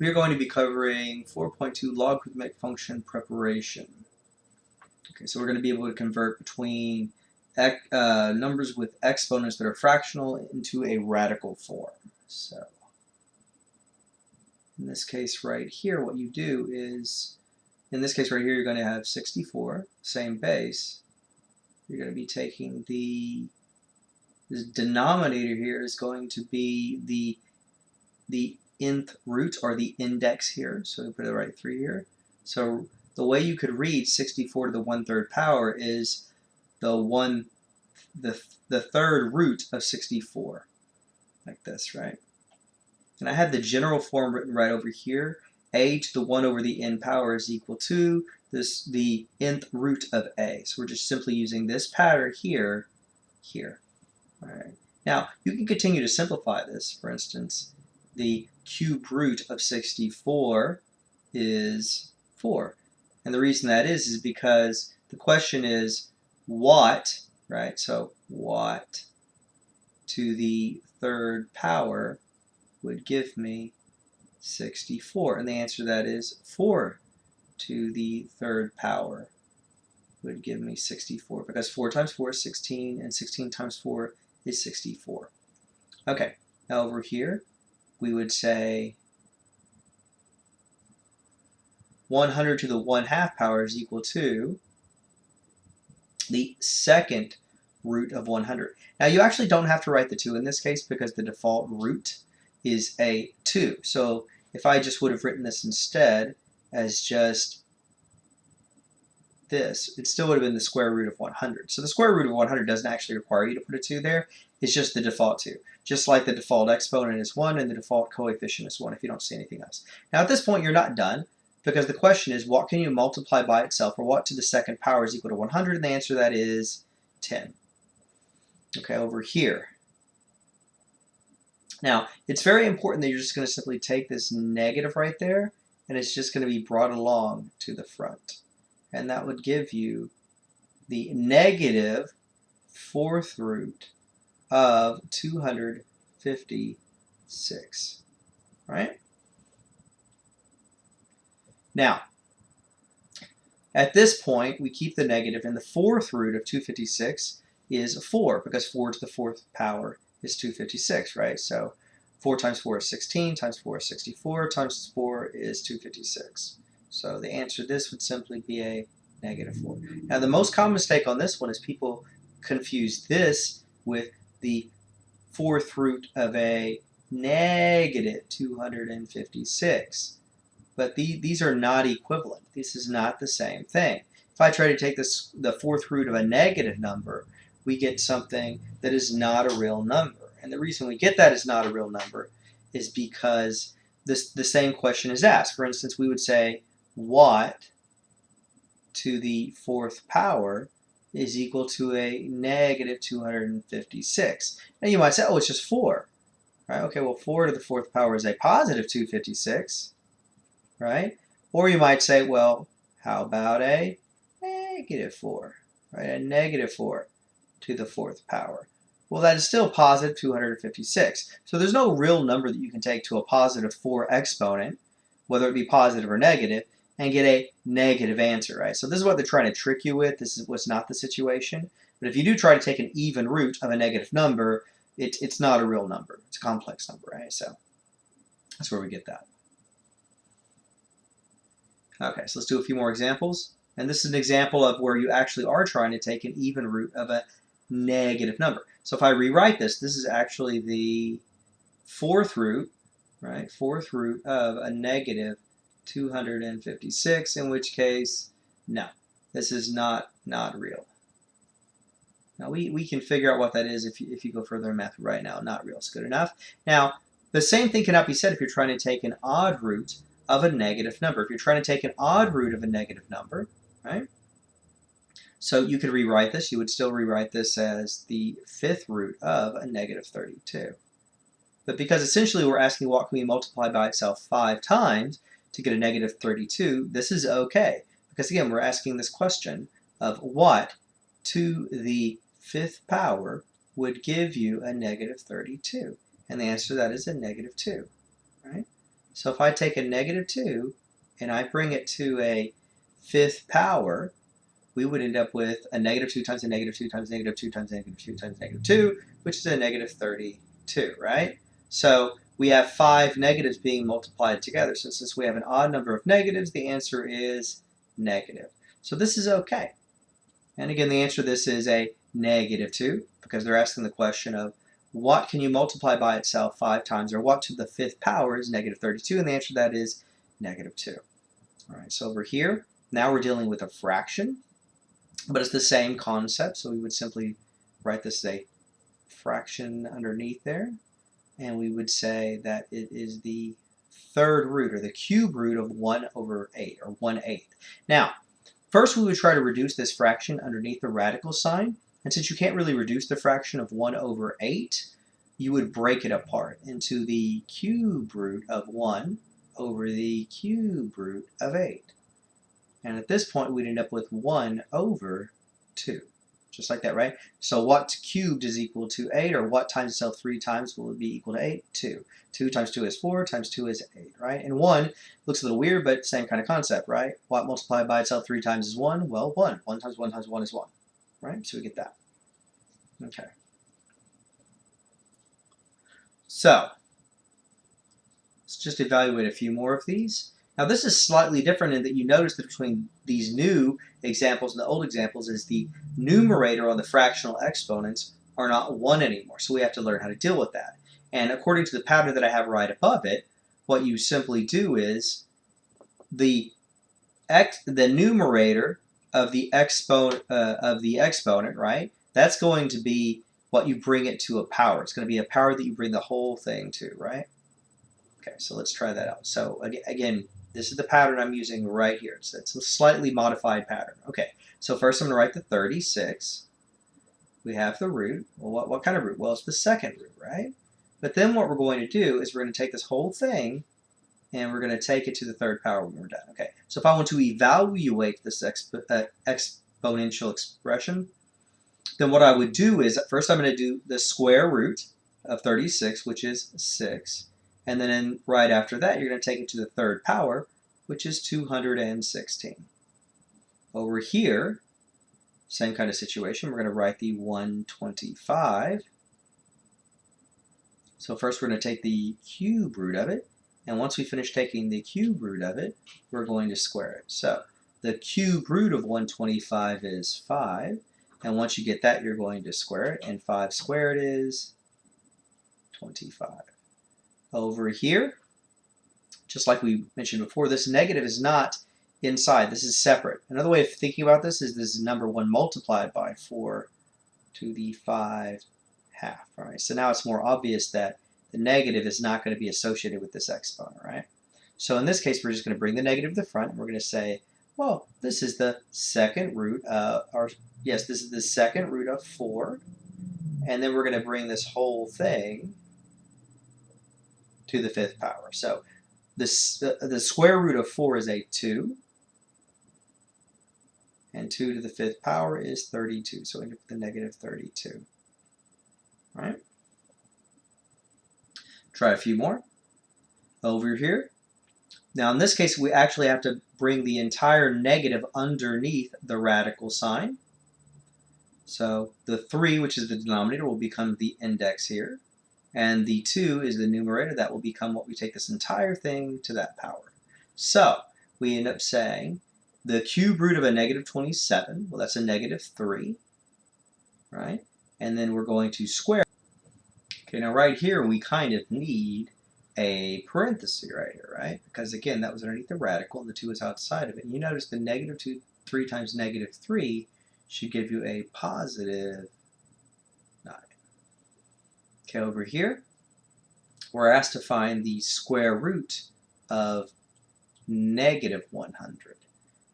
we are going to be covering 4.2 logarithmic function preparation. Okay, so we're going to be able to convert between numbers with exponents that are fractional into a radical form. So in this case right here, what you do is, in this case right here, you're going to have 64, same base. You're going to be taking this denominator here is going to be the nth root, or the index here. So we put it right through here. So the way you could read 64 to the 1/3 power is the third root of 64, like this, right? And I have the general form written right over here. A to the 1 over the n power is equal to the nth root of a. So we're just simply using this pattern here. All right. Now, you can continue to simplify this. For instance, the cube root of 64 is 4. And the reason that is because the question is what, right? So what to the 3rd power would give me 64? And the answer to that is 4 to the 3rd power would give me 64, because 4 times 4 is 16, and 16 times 4 is 64. Okay, now over here, we would say 100 to the 1/2 power is equal to the 2nd root of 100. Now you actually don't have to write the 2 in this case because the default root is a 2. So if I just would have written this instead as just this, it still would have been the square root of 100. So the square root of 100 doesn't actually require you to put a 2 there. It's just the default 2. Just like the default exponent is 1 and the default coefficient is 1 if you don't see anything else. Now at this point you're not done, because the question is what can you multiply by itself, or what to the 2nd power is equal to 100, and the answer to that is 10. Okay, over here. Now, it's very important that you're just going to simply take this negative right there, and it's just going to be brought along to the front. And that would give you the negative 4th root of 256, right? Now, at this point, we keep the negative, and the 4th root of 256 is 4, because 4 to the 4th power is 256, right? So 4 times 4 is 16, times 4 is 64, times 4 is 256. So the answer to this would simply be a negative 4. Now the most common mistake on this one is people confuse this with the 4th root of a negative 256. But these are not equivalent. This is not the same thing. If I try to take the 4th root of a negative number, we get something that is not a real number. And the reason we get that is not a real number is because the same question is asked. For instance, we would say, what to the 4th power is equal to a negative 256? Now you might say, oh, it's just 4. Right? Okay, well, 4 to the 4th power is a positive 256. Right? Or you might say, well, how about a negative 4? Right? A negative 4 to the 4th power. Well, that is still positive 256. So there's no real number that you can take to a positive 4 exponent, whether it be positive or negative, and get a negative answer, right? So this is what they're trying to trick you with. This is what's not the situation. But if you do try to take an even root of a negative number, it's not a real number. It's a complex number, right? So that's where we get that. Okay, so let's do a few more examples. And this is an example of where you actually are trying to take an even root of a negative number. So if I rewrite this, this is actually the 4th root, right? 4th root of a negative 256, in which case, no, this is not real. Now we can figure out what that is if you go further in math right now. Not real is good enough. Now, the same thing cannot be said if you're trying to take an odd root of a negative number. If you're trying to take an odd root of a negative number, right? So you could rewrite this. You would still rewrite this as the 5th root of a negative 32. But because essentially we're asking what can we multiply by itself 5 times to get a negative 32, this is okay. Because again, we're asking this question of what to the 5th power would give you a negative 32. And the answer to that is a negative 2. Right? So if I take a negative 2 and I bring it to a fifth power, we would end up with a negative 2 times a negative 2 times negative 2 times negative 2 times negative 2, which is a negative 32, right? So we have 5 negatives being multiplied together. So since we have an odd number of negatives, the answer is negative. So this is okay. And again, the answer to this is a negative 2, because they're asking the question of what can you multiply by itself 5 times, or what to the fifth power is negative 32, and the answer to that is negative 2. All right, so over here, now we're dealing with a fraction, but it's the same concept, so we would simply write this as a fraction underneath there, and we would say that it is the third root, or the cube root of 1 over 8, or 1/8. Now, first we would try to reduce this fraction underneath the radical sign, and since you can't really reduce the fraction of 1 over 8, you would break it apart into the cube root of 1 over the cube root of 8. And at this point, we'd end up with 1 over 2. Just like that, right? So what cubed is equal to 8, or what times itself 3 times will it be equal to 8? 2. 2 times 2 is 4, times 2 is 8, right? And 1 looks a little weird, but same kind of concept, right? What multiplied by itself 3 times is 1? Well, 1. 1 times 1 times 1 is 1, right? So we get that. Okay. So let's just evaluate a few more of these. Now this is slightly different in that you notice that between these new examples and the old examples is the numerator on the fractional exponents are not 1 anymore. So we have to learn how to deal with that. And according to the pattern that I have right above it, what you simply do is the numerator of the exponent, right? That's going to be what you bring it to a power. It's going to be a power that you bring the whole thing to, right? Okay, so let's try that out. So again, this is the pattern I'm using right here. It's a slightly modified pattern. Okay, so first I'm going to write the 36. We have the root. Well, what kind of root? Well, it's the second root, right? But then what we're going to do is we're going to take this whole thing and we're going to take it to the third power when we're done. Okay, so if I want to evaluate this exponential expression, then what I would do is first I'm going to do the square root of 36, which is 6. And then right after that, you're going to take it to the third power, which is 216. Over here, same kind of situation. We're going to write the 125. So first we're going to take the cube root of it. And once we finish taking the cube root of it, we're going to square it. So the cube root of 125 is 5. And once you get that, you're going to square it. And 5 squared is 25. Over here, just like we mentioned before, this negative is not inside. This is separate. Another way of thinking about this is number 1 multiplied by 4 to the 5 half. All right, so now it's more obvious that the negative is not going to be associated with this exponent, right? So in this case, we're just going to bring the negative to the front, and we're going to say, well, this is the second root this is the second root of 4, and then we're going to bring this whole thing to the fifth power. So the square root of 4 is a 2, and 2 to the fifth power is 32. So we end up with the negative 32. All right? Try a few more. Over here. Now in this case, we actually have to bring the entire negative underneath the radical sign. So the 3, which is the denominator, will become the index here. And the 2 is the numerator. That will become what we take this entire thing to that power. So we end up saying the cube root of a negative 27, well, that's a negative 3, right? And then we're going to square. Okay, now right here, we kind of need a parenthesis right here, right? Because again, that was underneath the radical, and the 2 is outside of it. And you notice the negative 3 times negative 3 should give you a positive 9. Okay, over here, we're asked to find the square root of negative 100.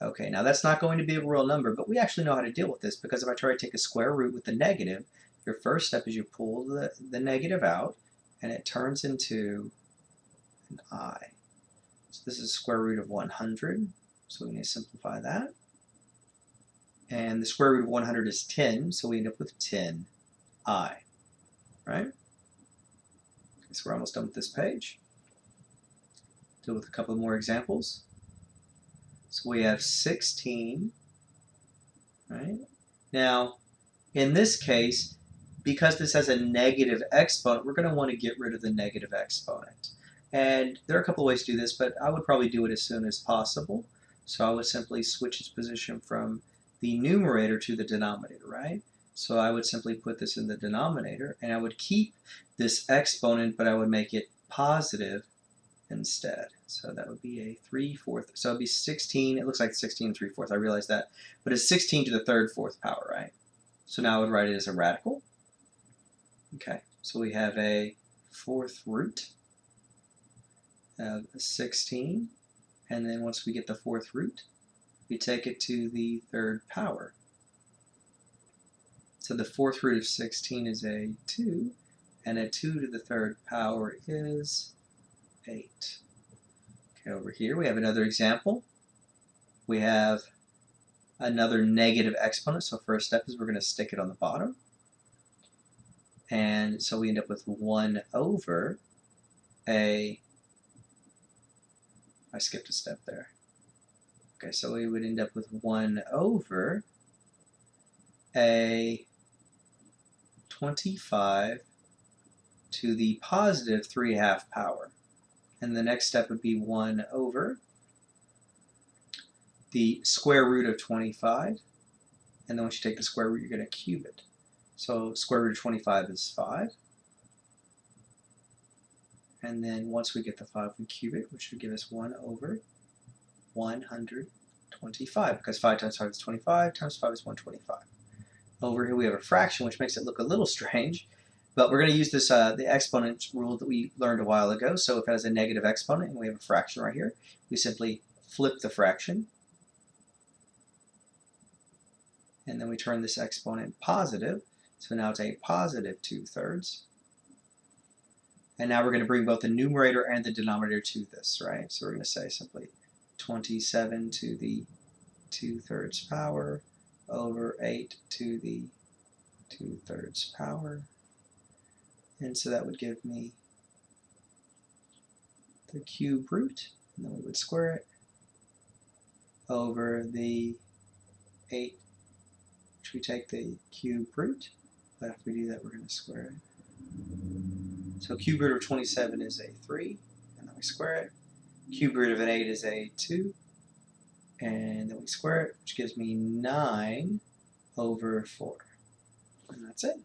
Okay, now that's not going to be a real number, but we actually know how to deal with this, because if I try to take a square root with the negative, your first step is you pull the negative out, and it turns into an I. So this is square root of 100, so we need to simplify that. And the square root of 100 is 10, so we end up with 10I, right? So we're almost done with this page. deal with a couple more examples. So we have 16, right? Now, in this case, because this has a negative exponent, we're going to want to get rid of the negative exponent. And there are a couple of ways to do this, but I would probably do it as soon as possible. So I would simply switch its position from the numerator to the denominator, right? So I would simply put this in the denominator, and I would keep this exponent, but I would make it positive instead. So that would be a 3/4. So it would be 16. It looks like 16 3/4. I realize that. But it's 16 to the 3rd fourth power, right? So now I would write it as a radical. Okay, so we have a 4th root of 16. And then once we get the 4th root, we take it to the 3rd power. So the 4th root of 16 is a 2. And a 2 to the 3rd power is 8. Okay, over here we have another example. We have another negative exponent. So first step is we're going to stick it on the bottom. And so we end up with 1 over a, I skipped a step there. Okay, so we would end up with 1 over a 25 to the positive 3/2 power. And the next step would be 1 over the square root of 25. And then once you take the square root, you're going to cube it. So square root of 25 is 5. And then once we get the 5, we cube it, which would give us 1 over 125. Because 5 times 5 is 25, times 5 is 125. Over here we have a fraction, which makes it look a little strange. But we're going to use this the exponent rule that we learned a while ago. So if it has a negative exponent and we have a fraction right here, we simply flip the fraction. And then we turn this exponent positive. So now it's a positive 2/3. And now we're going to bring both the numerator and the denominator to this, right? So we're going to say simply 27 to the 2/3 power over 8 to the 2/3 power. And so that would give me the cube root, and then we would square it over the 8, which we take the cube root, but after we do that, we're going to square it. So cube root of 27 is a 3, and then we square it. Cube root of an 8 is a 2, and then we square it, which gives me 9 over 4. And that's it.